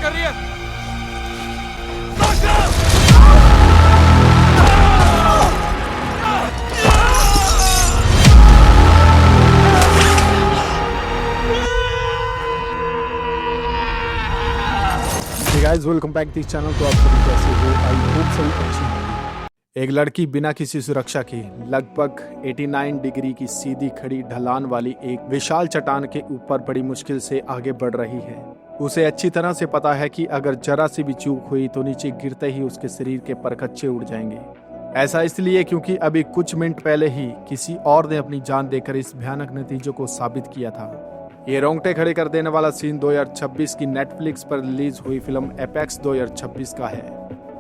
कर रही है? Guys welcome back this channel. तो आप सभी कैसे हो? आई होप सभी अच्छी होंगे। एक लड़की बिना किसी सुरक्षा के लगभग 89 डिग्री की सीधी खड़ी ढलान वाली एक विशाल चट्टान के ऊपर बड़ी मुश्किल से आगे बढ़ रही है। उसे अच्छी तरह से पता है कि अगर जरा सी भी चूक हुई तो नीचे गिरते ही उसके शरीर के परखच्चे उड़ जाएंगे। ऐसा इसलिए क्योंकि अभी कुछ मिनट पहले ही किसी और ने अपनी जान देकर इस भयानक नतीजों को साबित किया था। ये रोंगटे खड़े कर देने वाला सीन 2026 की नेटफ्लिक्स पर रिलीज हुई फिल्म एपेक्स 2026 का है।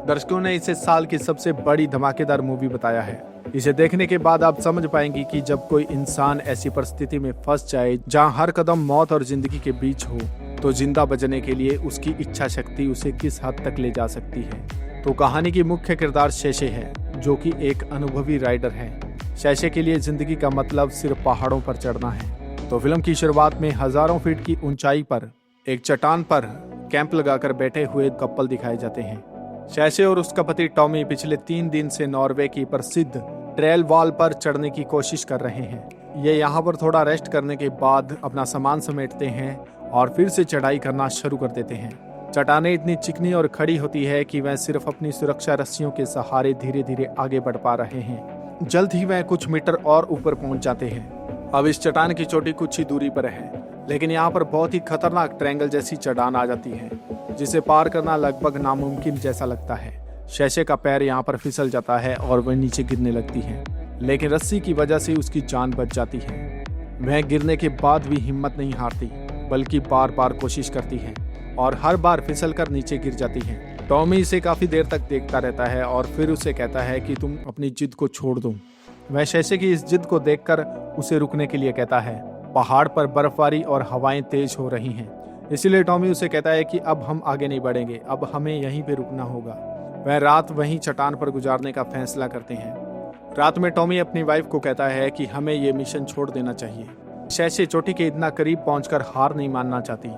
दर्शकों ने इसे साल की सबसे बड़ी धमाकेदार मूवी बताया है। इसे देखने के बाद आप समझ पाएंगे कि जब कोई इंसान ऐसी परिस्थिति में फंस जाए जहां हर कदम मौत और जिंदगी के बीच हो, तो जिंदा बचने के लिए उसकी इच्छा शक्ति उसे किस हद तक ले जा सकती है। तो कहानी की मुख्य किरदार शेषे है, जो कि एक अनुभवी राइडर है। शेषे के लिए जिंदगी का मतलब सिर्फ पहाड़ों पर चढ़ना है। तो फिल्म की शुरुआत में हजारों फीट की ऊंचाई पर एक चट्टान पर कैंप लगाकर बैठे हुए कपल दिखाए जाते हैं। शेषे और उसका पति टॉमी पिछले 3 दिन से नॉर्वे की प्रसिद्ध ट्रेल वॉल पर चढ़ने की कोशिश कर रहे हैं। ये यहाँ पर थोड़ा रेस्ट करने के बाद अपना सामान समेटते हैं और फिर से चढ़ाई करना शुरू कर देते हैं। चट्टानें इतनी चिकनी और खड़ी होती है कि वह सिर्फ अपनी सुरक्षा रस्सियों के सहारे धीरे धीरे आगे बढ़ पा रहे हैं। जल्द ही वह कुछ मीटर और ऊपर पहुंच जाते हैं। अब इस चट्टान की चोटी कुछ ही दूरी पर है, लेकिन यहाँ पर बहुत ही खतरनाक ट्रायंगल जैसी चट्टान आ जाती है, जिसे पार करना लगभग नामुमकिन जैसा लगता है। शेषे का पैर यहाँ पर फिसल जाता है और वह नीचे गिरने लगती है, लेकिन रस्सी की वजह से उसकी जान बच जाती है। वह गिरने के बाद भी हिम्मत नहीं हारती, बल्कि बार बार कोशिश करती है और हर बार फिसल कर नीचे गिर जाती है। टॉमी इसे काफी देर तक देखता रहता है और फिर उसे कहता है कि तुम अपनी जिद को छोड़ दो। वह शेषे की इस जिद को देखकर उसे रुकने के लिए कहता है। पहाड़ पर बर्फबारी और हवाएं तेज हो रही हैं, इसलिए टॉमी उसे कहता है कि अब हम आगे नहीं बढ़ेंगे, अब हमें यहीं पे रुकना होगा। वह रात वहीं चट्टान पर गुजारने का फैसला करते हैं। रात में टॉमी अपनी वाइफ को कहता है कि हमें ये मिशन छोड़ देना चाहिए। शेषे चोटी के इतना करीब पहुंचकर हार नहीं मानना चाहती,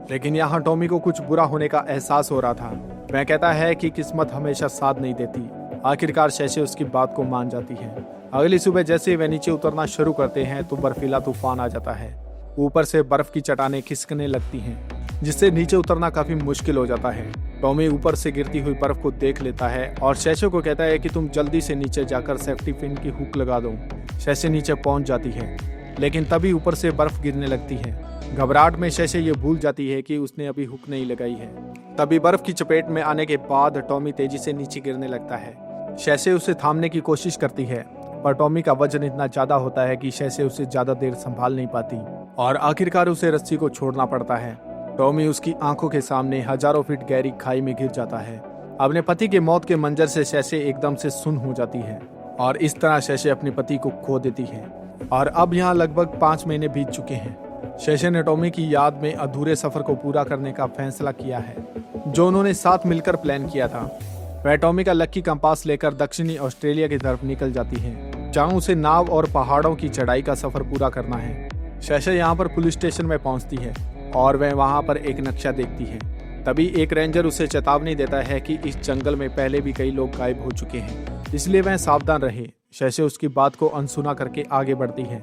लेकिन यहाँ टॉमी को कुछ बुरा होने का एहसास हो रहा था। वह कहता है कि किस्मत हमेशा साथ नहीं देती। आखिरकार शेषे उसकी बात को मान जाती है। अगली सुबह जैसे वे नीचे उतरना शुरू करते हैं तो बर्फीला तूफान आ जाता है। ऊपर से बर्फ की चट्टानें खिसकने लगती हैं, जिससे नीचे उतरना काफी मुश्किल हो जाता है। टॉमी ऊपर से गिरती हुई बर्फ को देख लेता है और शेषे को कहता है कि तुम जल्दी से नीचे जाकर सेफ्टी पिन की हुक लगा दो। शेषे नीचे पहुंच जाती है, लेकिन तभी ऊपर से बर्फ गिरने लगती है। घबराहट में शेषे ये भूल जाती है कि उसने अभी हुक नहीं लगाई है। तभी बर्फ की चपेट में आने के बाद टॉमी तेजी से नीचे गिरने लगता है। शेषे उसे थामने की कोशिश करती है, पर टॉमी का वजन इतना ज्यादा होता है कि शेषे उसे ज्यादा देर संभाल नहीं पाती और आखिरकार उसे रस्सी को छोड़ना पड़ता है। टॉमी उसकी आंखों के सामने हजारों फीट गहरी खाई में गिर जाता है। अपने पति के मौत के मंजर से शेषे एकदम से सुन्न हो जाती है और इस तरह शेषे अपने पति को खो देती है। और अब यहाँ लगभग 5 महीने बीत चुके हैं। शेषे ने टॉमी की याद में अधूरे सफर को पूरा करने का फैसला किया है, जो उन्होंने साथ मिलकर प्लान किया था। वह टॉमी का लक्की कंपास लेकर दक्षिणी ऑस्ट्रेलिया की तरफ निकल जाती है, जहां उसे नाव और पहाड़ों की चढ़ाई का सफर पूरा करना है। शेषे यहाँ पर पुलिस स्टेशन में पहुंचती है और वह वहां पर एक नक्शा देखती है। तभी एक रेंजर उसे चेतावनी देता है कि इस जंगल में पहले भी कई लोग गायब हो चुके हैं, इसलिए वह सावधान रहे। शेषे उसकी बात को अनसुना करके आगे बढ़ती है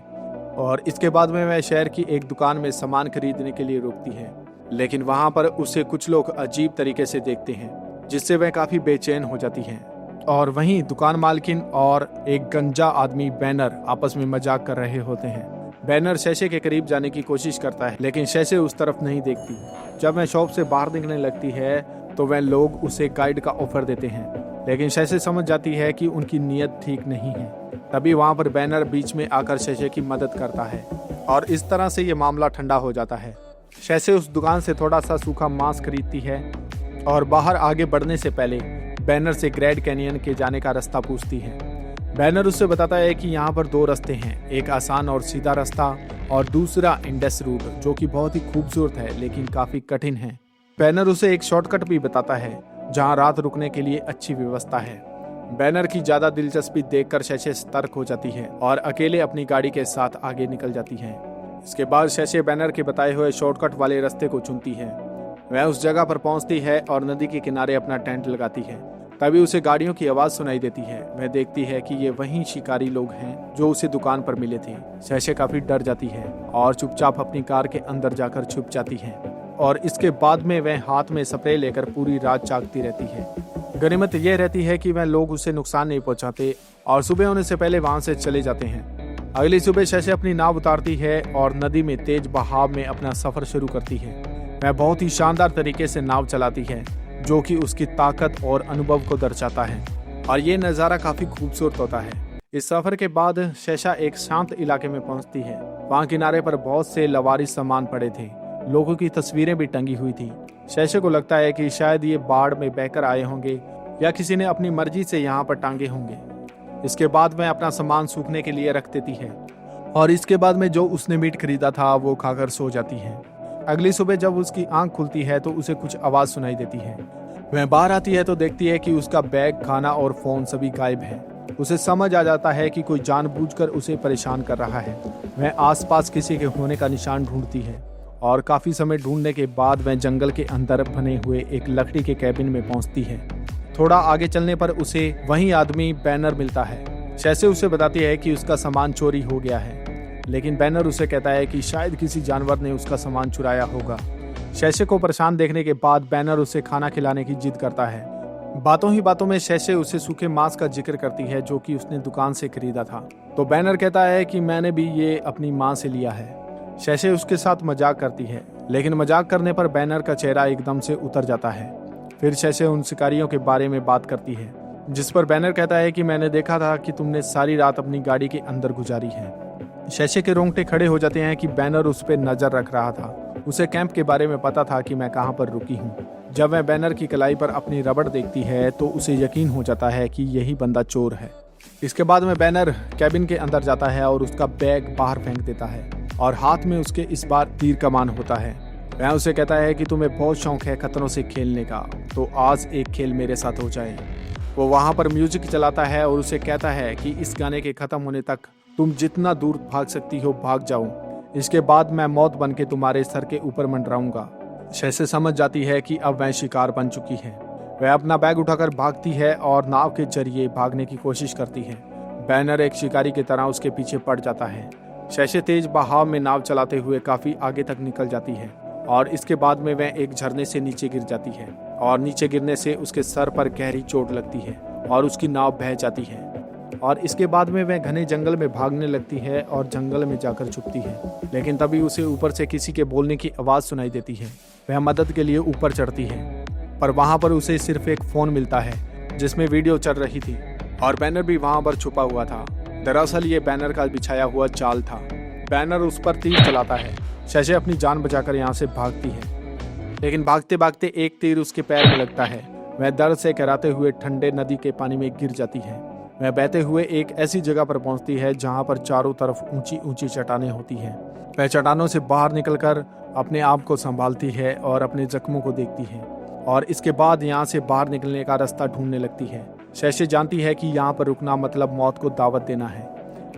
और इसके बाद में वह शहर की एक दुकान में सामान खरीदने के लिए रुकती है, लेकिन वहां पर उसे कुछ लोग अजीब तरीके से देखते हैं, जिससे वह काफी बेचैन हो जाती है। और वहीं दुकान मालकिन और एक गंजा आदमी बैनर आपस में मजाक कर रहे होते हैं। बैनर शेषे के करीब जाने की कोशिश करता है, लेकिन शेषे उस तरफ नहीं देखती। जब वह शॉप से बाहर निकलने लगती है तो वह लोग उसे गाइड का ऑफर देते हैं, लेकिन शेषे समझ जाती है कि उनकी नीयत ठीक नहीं है। तभी वहां पर बैनर बीच में आकर शेषे की मदद करता है और इस तरह से ये मामला ठंडा हो जाता है। शेषे उस दुकान से थोड़ा सा सूखा मांस खरीदती है और बाहर आगे बढ़ने से पहले बैनर से ग्रैंड कैनियन के जाने का रास्ता पूछती है। बैनर उससे बताता है कि यहाँ पर 2 रास्ते हैं, एक आसान और सीधा रास्ता और दूसरा इंडस रूट, जो कि बहुत ही खूबसूरत है लेकिन काफी कठिन है। बैनर उसे एक शॉर्टकट भी बताता है जहाँ रात रुकने के लिए अच्छी व्यवस्था है। बैनर की ज्यादा दिलचस्पी देखकर शेषे सतर्क हो जाती है और अकेले अपनी गाड़ी के साथ आगे निकल जाती है। इसके बाद शेषे बैनर के बताए हुए शॉर्टकट वाले रास्ते को चुनती है। वह उस जगह पर पहुंचती है और नदी के किनारे अपना टेंट लगाती है। तभी उसे गाड़ियों की आवाज सुनाई देती है। वह देखती है कि ये वही शिकारी लोग हैं जो उसे दुकान पर मिले थे। शैशे काफी डर जाती है और चुपचाप अपनी कार के अंदर जाकर छुप जाती है और इसके बाद में वह हाथ में स्प्रे लेकर पूरी रात जागती रहती है। गनीमत यह रहती है कि वह लोग उसे नुकसान नहीं पहुंचाते और सुबह होने से पहले वहां से चले जाते हैं। अगली सुबह शैशे अपनी नाव उतारती है और नदी में तेज बहाव में अपना सफर शुरू करती है। वह बहुत ही शानदार तरीके से नाव चलाती है जो कि उसकी ताकत और अनुभव को दर्शाता है और ये नज़ारा काफी खूबसूरत होता है। इस सफर के बाद शैशा एक शांत इलाके में पहुंचती है। वहां किनारे पर बहुत से लवारिस सामान पड़े थे। लोगों की तस्वीरें भी टंगी हुई थी। शैशे को लगता है कि शायद ये बाढ़ में बहकर आए होंगे या किसी ने अपनी मर्जी से यहाँ पर टांगे होंगे। इसके बाद वह अपना सामान सूखने के लिए रख देती है और इसके बाद में जो उसने मीट खरीदा था वो खाकर सो जाती है। अगली सुबह जब उसकी आंख खुलती है तो उसे कुछ आवाज सुनाई देती है। वह बाहर आती है तो देखती है कि उसका बैग, खाना और फोन सभी गायब है। उसे समझ आ जाता है कि कोई जानबूझकर उसे परेशान कर रहा है। वह आसपास किसी के होने का निशान ढूंढती है और काफी समय ढूंढने के बाद वह जंगल के अंदर बने हुए एक लकड़ी के कैबिन में पहुंचती है। थोड़ा आगे चलने पर उसे वही आदमी बैनर मिलता है। शैशे उसे बताती है कि उसका सामान चोरी हो गया है, लेकिन बैनर उसे कहता है कि शायद किसी जानवर ने उसका सामान चुराया होगा। शैशे को परेशान देखने के बाद बैनर उसे खाना खिलाने की जिद करता है। बातों ही बातों में शैशे उसे सूखे मांस का जिक्र करती है जो कि उसने दुकान से खरीदा था। तो बैनर कहता है कि मैंने भी ये अपनी माँ से लिया है। शैशे उसके साथ मजाक करती है, लेकिन मजाक करने पर बैनर का चेहरा एकदम से उतर जाता है। फिर शैशे उन शिकारियों के बारे में बात करती है, जिस पर बैनर कहता है कि मैंने देखा था कि तुमने सारी रात अपनी गाड़ी के अंदर गुजारी है। शैशे के रोंगटे खड़े हो जाते हैं कि बैनर उस पर नजर रख रहा था। उसे कैंप के बारे में पता था कि मैं कहाँ पर रुकी हूँ। जब वह बैनर की कलाई पर अपनी रबड़ देखती है तो उसे यकीन हो जाता है कि यही बंदा चोर है। इसके बाद में बैनर कैबिन के अंदर जाता है और उसका बैग बाहर फेंक देता है और हाथ में उसके इस बार तीर कमान होता है। वह उसे कहता है कि तुम्हें बहुत शौक है खतरों से खेलने का, तो आज एक खेल मेरे साथ हो जाए। वो वहाँ पर म्यूजिक चलाता है और उसे कहता है कि इस गाने के खत्म होने तक तुम जितना दूर भाग सकती हो भाग जाओ। इसके बाद मैं मौत बन के तुम्हारे सर के ऊपर मंडराऊंगा। शैशे समझ जाती है कि अब वह शिकार बन चुकी है। वह अपना बैग उठाकर भागती है और नाव के जरिए भागने की कोशिश करती है। बैनर एक शिकारी की तरह उसके पीछे पड़ जाता है। शैशे तेज बहाव में नाव चलाते हुए काफी आगे तक निकल जाती है और इसके बाद में वह एक झरने से नीचे गिर जाती है और नीचे गिरने से उसके सर पर गहरी चोट लगती है और उसकी नाव बह जाती है। और इसके बाद में वह घने जंगल में भागने लगती है और जंगल में जाकर छुपती है। लेकिन तभी उसे ऊपर से किसी के बोलने की आवाज़ सुनाई देती है। वह मदद के लिए ऊपर चढ़ती है, पर वहाँ पर उसे सिर्फ एक फ़ोन मिलता है जिसमें वीडियो चल रही थी और बैनर भी वहाँ पर छुपा हुआ था। दरअसल ये बैनर का बिछाया हुआ जाल था। बैनर उस पर तीर चलाता है। शैशे अपनी जान बचाकर यहाँ से भागती है, लेकिन भागते भागते एक तीर उसके पैर में लगता है। वह दर्द से कराते हुए ठंडे नदी के पानी में गिर जाती है। वह बहते हुए एक ऐसी जगह पर पहुंचती है जहां पर चारों तरफ ऊंची ऊंची चट्टानें होती हैं। वह चट्टानों से बाहर निकलकर अपने आप को संभालती है और अपने जख्मों को देखती है और इसके बाद यहां से बाहर निकलने का रास्ता ढूंढने लगती है। शैशे जानती है कि यहाँ पर रुकना मतलब मौत को दावत देना है।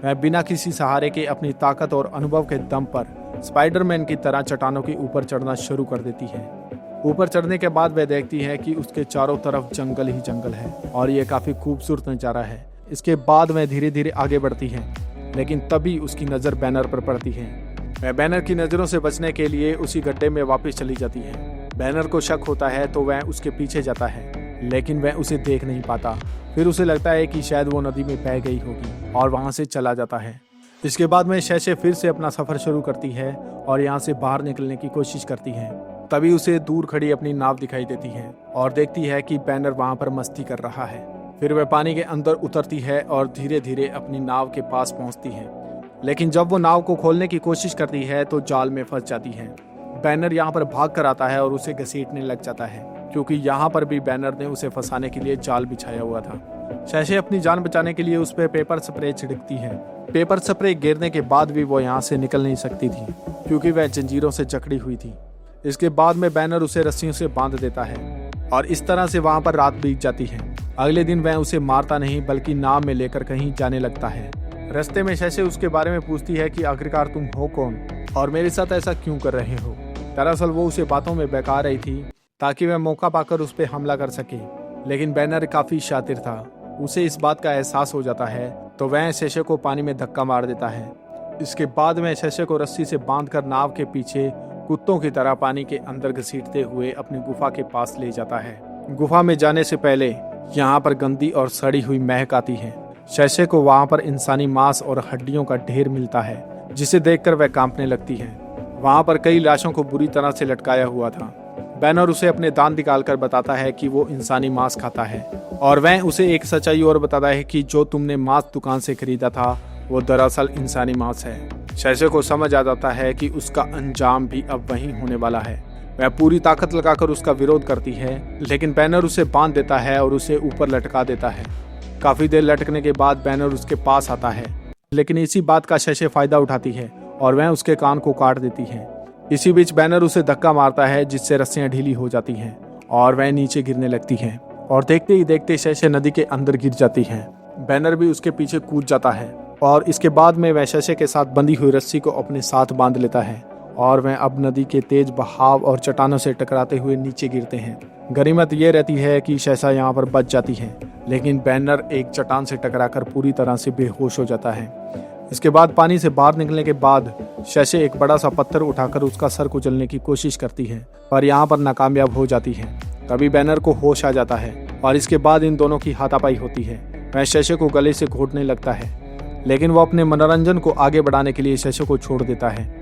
वह बिना किसी सहारे के अपनी ताकत और अनुभव के दम पर स्पाइडरमैन की तरह चट्टानों के ऊपर चढ़ना शुरू कर देती है। ऊपर चढ़ने के बाद वह देखती है कि उसके चारों तरफ जंगल ही जंगल है और ये काफी खूबसूरत नज़ारा है। इसके बाद वह धीरे धीरे आगे बढ़ती है, लेकिन तभी उसकी नज़र बैनर पर पड़ती है। वह बैनर की नज़रों से बचने के लिए उसी गड्ढे में वापस चली जाती है। बैनर को शक होता है तो वह उसके पीछे जाता है, लेकिन वह उसे देख नहीं पाता। फिर उसे लगता है कि शायद वो नदी में बह गई होगी और वहाँ से चला जाता है। इसके बाद में शैशे फिर से अपना सफ़र शुरू करती है और यहाँ से बाहर निकलने की कोशिश करती है। तभी उसे दूर खड़ी अपनी नाव दिखाई देती है और देखती है कि बैनर वहाँ पर मस्ती कर रहा है। फिर वह पानी के अंदर उतरती है और धीरे धीरे अपनी नाव के पास पहुँचती है, लेकिन जब वो नाव को खोलने की कोशिश करती है तो जाल में फंस जाती है। बैनर यहाँ पर भाग कर आता है और उसे घसीटने लग जाता है, क्योंकि यहाँ पर भी बैनर ने उसे फंसाने के लिए जाल बिछाया हुआ था। शैशे अपनी जान बचाने के लिए उस पर पेपर स्प्रे छिड़कती है। पेपर स्प्रे गिरने के बाद भी वो यहाँ से निकल नहीं सकती थी, क्योंकि वह जंजीरों से जकड़ी हुई थी। इसके बाद में बैनर उसे रस्सियों से बांध देता है और इस तरह से वहाँ पर रात बीत जाती है। अगले दिन वह उसे मारता नहीं बल्कि नाव में लेकर कहीं जाने लगता है। रास्ते में शैशे उसके बारे में पूछती है कि आखिरकार तुम हो कौन और मेरे साथ ऐसा क्यों कर रहे हो। दरअसल वो उसे बातों में बहका रही थी ताकि वह मौका पाकर उस पर हमला कर सके, लेकिन बैनर काफी शातिर था। उसे इस बात का एहसास हो जाता है तो वह शैशे को पानी में धक्का मार देता है। इसके बाद वह शैशे को रस्सी से बांधकर नाव के पीछे कुत्तों की तरह पानी के अंदर घसीटते हुए अपनी गुफा के पास ले जाता है। गुफा में जाने से पहले यहाँ पर गंदी और सड़ी हुई महक आती है। शैशे को वहाँ पर इंसानी मांस और हड्डियों का ढेर मिलता है, जिसे देखकर वह कांपने लगती है। वहाँ पर कई लाशों को बुरी तरह से लटकाया हुआ था। बैनर उसे अपने दांत निकालकर बताता है कि वो इंसानी मांस खाता है, और वह उसे एक सच्चाई और बताता है कि जो तुमने मांस दुकान से खरीदा था वो दरअसल इंसानी मांस है। शैशे को समझ आ जाता है कि उसका अंजाम भी अब वही होने वाला है। वह पूरी ताकत लगाकर उसका विरोध करती है, लेकिन बैनर उसे बांध देता है और उसे ऊपर लटका देता है। काफी देर लटकने के बाद बैनर उसके पास आता है, लेकिन इसी बात का शैशे फायदा उठाती है और वह उसके कान को काट देती है। इसी बीच बैनर उसे धक्का मारता है, जिससे रस्सियां ढीली हो जाती हैं और वह नीचे गिरने लगती है, और देखते ही देखते शैशे नदी के अंदर गिर जाती है। बैनर भी उसके पीछे कूद जाता है और इसके बाद में वह शैशे के साथ बंधी हुई रस्सी को अपने साथ बांध लेता है, और वह अब नदी के तेज बहाव और चट्टानों से टकराते हुए नीचे गिरते हैं। गनीमत यह रहती है कि शैशा यहाँ पर बच जाती है, लेकिन बैनर एक चट्टान से टकराकर पूरी तरह से बेहोश हो जाता है। इसके बाद पानी से बाहर निकलने के बाद शैशे एक बड़ा सा पत्थर उठाकर उसका सर कुचलने की कोशिश करती है, पर यहाँ पर नाकामयाब हो जाती है। तभी बैनर को होश आ जाता है और इसके बाद इन दोनों की हाथापाई होती है। वह शैशे को गले से घोटने लगता है, लेकिन वो अपने मनोरंजन को आगे बढ़ाने के लिए शैशे को छोड़ देता है।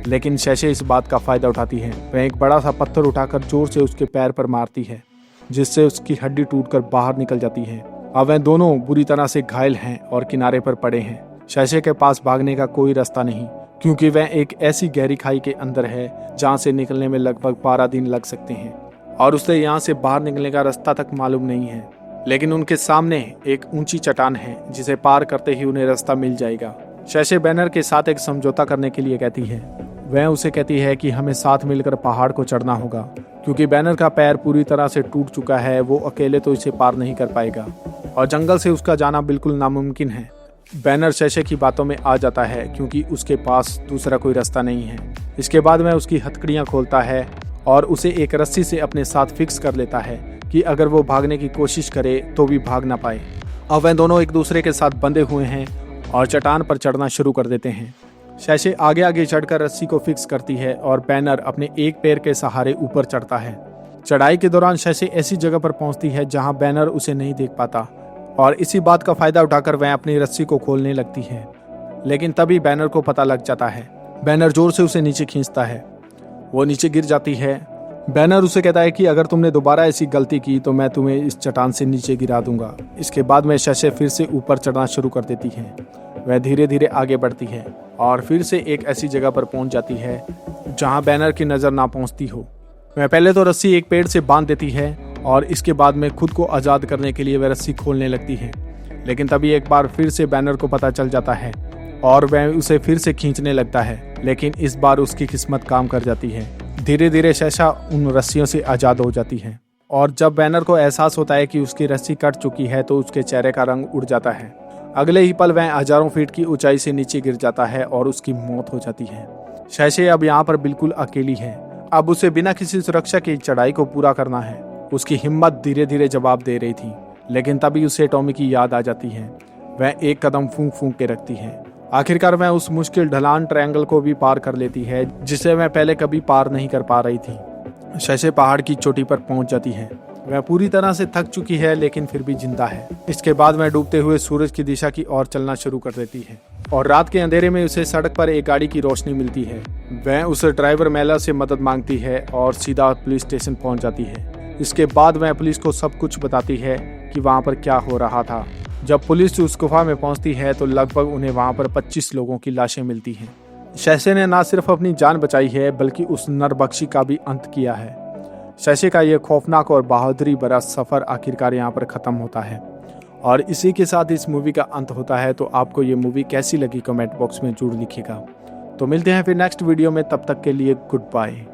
लेकिन शैशे इस बात का फायदा उठाती है। वह एक बड़ा सा पत्थर उठाकर जोर से उसके पैर पर मारती है, जिससे उसकी हड्डी टूटकर बाहर निकल जाती है। अब वह दोनों बुरी तरह से घायल हैं और किनारे पर पड़े हैं। शैशे के पास भागने का कोई रास्ता नहीं, क्योंकि वह एक ऐसी गहरी खाई के अंदर है जहाँ से निकलने में लगभग 12 दिन लग सकते हैं, और उसे यहाँ से बाहर निकलने का रास्ता तक मालूम नहीं है। लेकिन उनके सामने एक ऊंची चट्टान है, जिसे पार करते ही उन्हें रास्ता मिल जाएगा। शैशे बैनर के साथ एक समझौता करने के लिए कहती है। वह उसे कहती है कि हमें साथ मिलकर पहाड़ को चढ़ना होगा, क्योंकि बैनर का पैर पूरी तरह से टूट चुका है। वो अकेले तो इसे पार नहीं कर पाएगा और जंगल से उसका जाना बिल्कुल नामुमकिन है। बैनर शैशे की बातों में आ जाता है, क्योंकि उसके पास दूसरा कोई रास्ता नहीं है। इसके बाद वह उसकी हथकड़ियाँ खोलता है और उसे एक रस्सी से अपने साथ फिक्स कर लेता है कि अगर वो भागने की कोशिश करे तो भी भाग ना पाए। अब वह दोनों एक दूसरे के साथ बंधे हुए हैं और चट्टान पर चढ़ना शुरू कर देते हैं। शैशे आगे आगे चढ़कर रस्सी को फिक्स करती है और बैनर अपने एक पैर के सहारे ऊपर चढ़ता है। चढ़ाई के दौरान शैशे ऐसी जगह पर पहुंचती है जहां बैनर उसे नहीं देख पाता, और इसी बात का फायदा उठाकर वह अपनी रस्सी को खोलने लगती है। लेकिन तभी बैनर को पता लग जाता है। बैनर जोर से उसे नीचे खींचता है, वो नीचे गिर जाती है। बैनर उसे कहता है कि अगर तुमने दोबारा ऐसी गलती की तो मैं तुम्हें इस चट्टान से नीचे गिरा दूंगा। इसके बाद में शैशे फिर से ऊपर चढ़ना शुरू कर देती है। वह धीरे धीरे आगे बढ़ती है और फिर से एक ऐसी जगह पर पहुंच जाती है जहां बैनर की नजर ना पहुंचती हो। वह पहले तो रस्सी एक पेड़ से बांध देती है और इसके बाद में खुद को आज़ाद करने के लिए वह रस्सी खोलने लगती है। लेकिन तभी एक बार फिर से बैनर को पता चल जाता है और वह उसे फिर से खींचने लगता है, लेकिन इस बार उसकी किस्मत काम कर जाती है। धीरे धीरे शैशा उन रस्सियों से आज़ाद हो जाती है, और जब बैनर को एहसास होता है कि उसकी रस्सी कट चुकी है तो उसके चेहरे का रंग उड़ जाता है। अगले ही पल वह हजारों फीट की ऊंचाई से नीचे गिर जाता है और उसकी मौत हो जाती है। शैशे अब यहाँ पर बिल्कुल अकेली है। अब उसे बिना किसी सुरक्षा की चढ़ाई को पूरा करना है। उसकी हिम्मत धीरे धीरे जवाब दे रही थी, लेकिन तभी उसे टॉमी की याद आ जाती है। वह एक कदम फूंक फूंक के रखती है। आखिरकार वह उस मुश्किल ढलान ट्रायंगल को भी पार कर लेती है, जिसे वह पहले कभी पार नहीं कर पा रही थी। शैशे पहाड़ की चोटी पर पहुंच जाती है। वह पूरी तरह से थक चुकी है, लेकिन फिर भी जिंदा है। इसके बाद वह डूबते हुए सूरज की दिशा की ओर चलना शुरू कर देती है, और रात के अंधेरे में उसे सड़क पर एक गाड़ी की रोशनी मिलती है। वह उस ड्राइवर मेला से मदद मांगती है और सीधा पुलिस स्टेशन पहुंच जाती है। इसके बाद वह पुलिस को सब कुछ बताती है कि वहां पर क्या हो रहा था। जब पुलिस उस गुफा में पहुंचती है तो लगभग उन्हें वहां पर 25 लोगों की लाशें मिलती हैं। शैशे ने न सिर्फ अपनी जान बचाई है, बल्कि उस नरबख्शी का भी अंत किया है। शैशे का यह खौफनाक और बहादुरी भरा सफर आखिरकार यहाँ पर खत्म होता है, और इसी के साथ इस मूवी का अंत होता है। तो आपको ये मूवी कैसी लगी कमेंट बॉक्स में जरूर लिखिएगा। तो मिलते हैं फिर नेक्स्ट वीडियो में, तब तक के लिए गुड बाय।